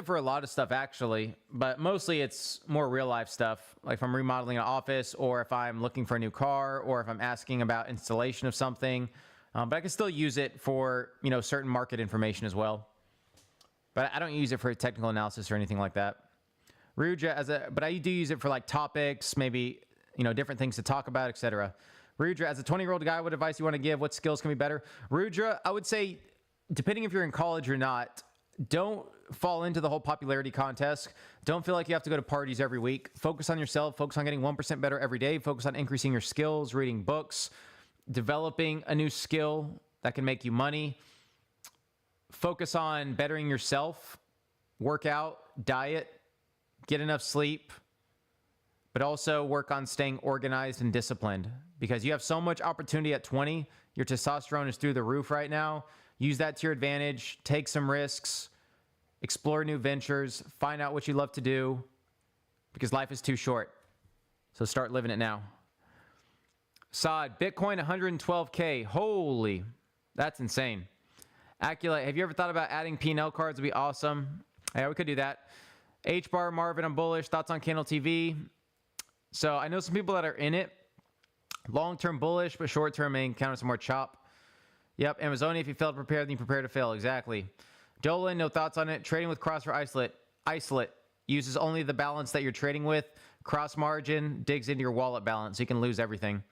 for a lot of stuff, actually, but mostly it's more real life stuff. Like if I'm remodeling an office, or if I'm looking for a new car, or if I'm asking about installation of something. But I can still use it for, certain market information as well. But I don't use it for technical analysis or anything like that. Ruja, but I do use it for like topics, maybe, different things to talk about, etc. Rudra, as a 20-year-old guy, what advice do you want to give? What skills can be better? Rudra, I would say, depending if you're in college or not, don't fall into the whole popularity contest. Don't feel like you have to go to parties every week. Focus on yourself. Focus on getting 1% better every day. Focus on increasing your skills, reading books, developing a new skill that can make you money. Focus on bettering yourself. Work out, diet, get enough sleep, but also work on staying organized and disciplined, because you have so much opportunity at 20. Your testosterone is through the roof right now. Use that to your advantage. Take some risks. Explore new ventures. Find out what you love to do, because life is too short. So start living it now. Saad, Bitcoin 112K. Holy, that's insane. Aculate, have you ever thought about adding P&L cards? Would be awesome. Yeah, we could do that. H-Bar, Marvin, I'm bullish. Thoughts on Candle TV? So I know some people that are in it. Long-term bullish, but short-term may encounter some more chop. Yep, Amazonia, if you fail to prepare, then you prepare to fail. Exactly. Dolan, no thoughts on it. Trading with cross or isolate uses only the balance that you're trading with. Cross margin digs into your wallet balance, so you can lose everything.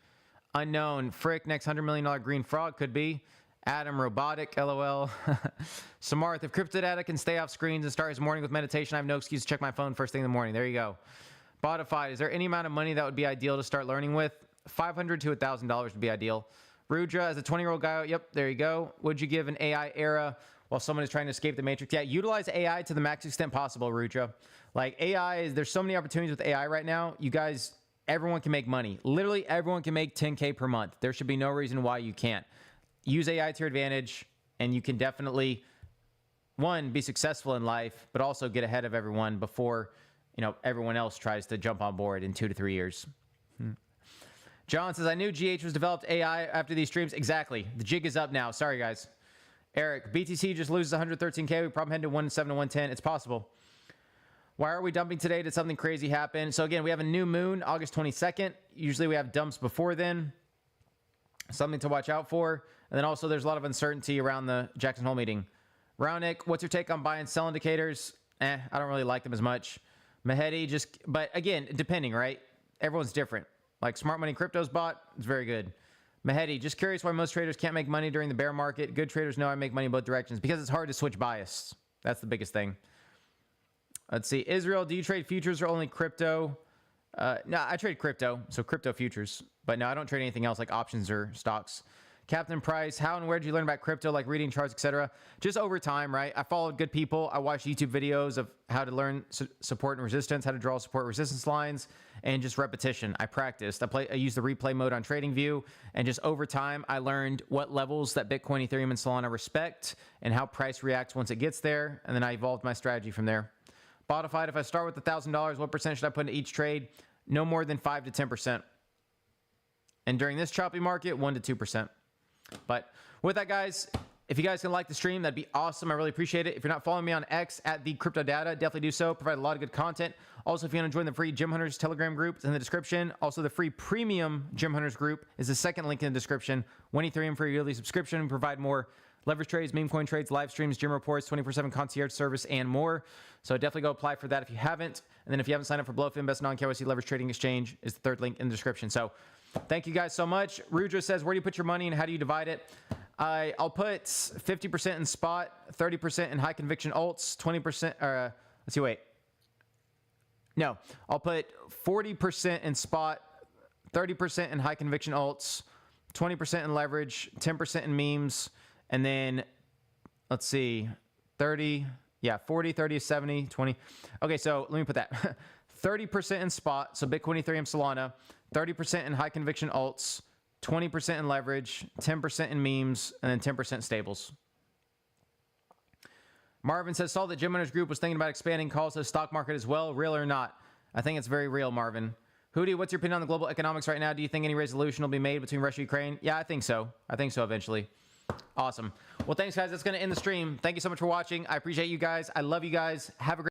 Unknown, Frick, next $100 million green frog could be. Adam, robotic, LOL. Samarth, if CryptoData can stay off screens and start his morning with meditation, I have no excuse to check my phone first thing in the morning. There you go. Botified, is there any amount of money that would be ideal to start learning with? $500 to $1,000 would be ideal. Rudra, as a 20-year-old guy, yep, there you go. Would you give an AI era while someone is trying to escape the matrix? Yeah, utilize AI to the max extent possible, Rudra. Like AI, there's so many opportunities with AI right now. You guys, everyone can make money. Literally everyone can make 10K per month. There should be no reason why you can't. Use AI to your advantage, and you can definitely, one, be successful in life, but also get ahead of everyone before, everyone else tries to jump on board in 2 to 3 years. John says, I knew GH was developed AI after these streams. Exactly. The jig is up now. Sorry, guys. Eric, BTC just loses 113K. We probably head to 107 to 110. It's possible. Why are we dumping today? Did something crazy happen? So again, we have a new moon, August 22nd. Usually we have dumps before then. Something to watch out for. And then also there's a lot of uncertainty around the Jackson Hole meeting. Raonic, what's your take on buy and sell indicators? I don't really like them as much. Mahedi, but again, depending, right? Everyone's different. Like Smart Money Crypto's bot, it's very good. Mahedi, just curious why most traders can't make money during the bear market. Good traders know I make money in both directions, because it's hard to switch bias. That's the biggest thing. Let's see. Israel, do you trade futures or only crypto? No, I trade crypto, so crypto futures. But no, I don't trade anything else like options or stocks. Captain Price, how and where did you learn about crypto, like reading charts, etc.? Just over time, right? I followed good people. I watched YouTube videos of how to learn support and resistance, how to draw support resistance lines, and just repetition. I practiced. I used the replay mode on TradingView, and just over time, I learned what levels that Bitcoin, Ethereum, and Solana respect, and how price reacts once it gets there, and then I evolved my strategy from there. Botified, if I start with $1,000, what percent should I put into each trade? No more than 5 to 10%. And during this choppy market, 1 to 2%. But with that, guys, if you guys can like the stream, that'd be awesome. I really appreciate it. If you're not following me on X at the CryptoData, definitely do so. Provide a lot of good content. Also, if you want to join the free Gym Hunters Telegram group, it's in the description. Also, the free premium Gym Hunters group is the second link in the description. 1 Ethereum for your yearly subscription. We provide more leverage trades, meme coin trades, live streams, gym reports, 24/7 concierge service, and more. So definitely go apply for that if you haven't. And then if you haven't signed up for BloFin, best non-KYC leverage trading exchange is the third link in the description. So thank you guys so much. Rudra says, where do you put your money and how do you divide it? I'll put 50% in spot, 30% in high conviction alts, 20%, let's see, wait. No, I'll put 40% in spot, 30% in high conviction alts, 20% in leverage, 10% in memes, and then let's see, 30, yeah, 40, 30, 70, 20. Okay, so let me put that. 30% in spot, so Bitcoin, Ethereum, Solana, 30% in high conviction alts, 20% in leverage, 10% in memes, and then 10% stables. Marvin says, saw that Gym Owners Group was thinking about expanding calls to the stock market as well. Real or not? I think it's very real, Marvin. Hootie, what's your opinion on the global economics right now? Do you think any resolution will be made between Russia and Ukraine? Yeah, I think so. I think so eventually. Awesome. Well, thanks, guys. That's going to end the stream. Thank you so much for watching. I appreciate you guys. I love you guys. Have a great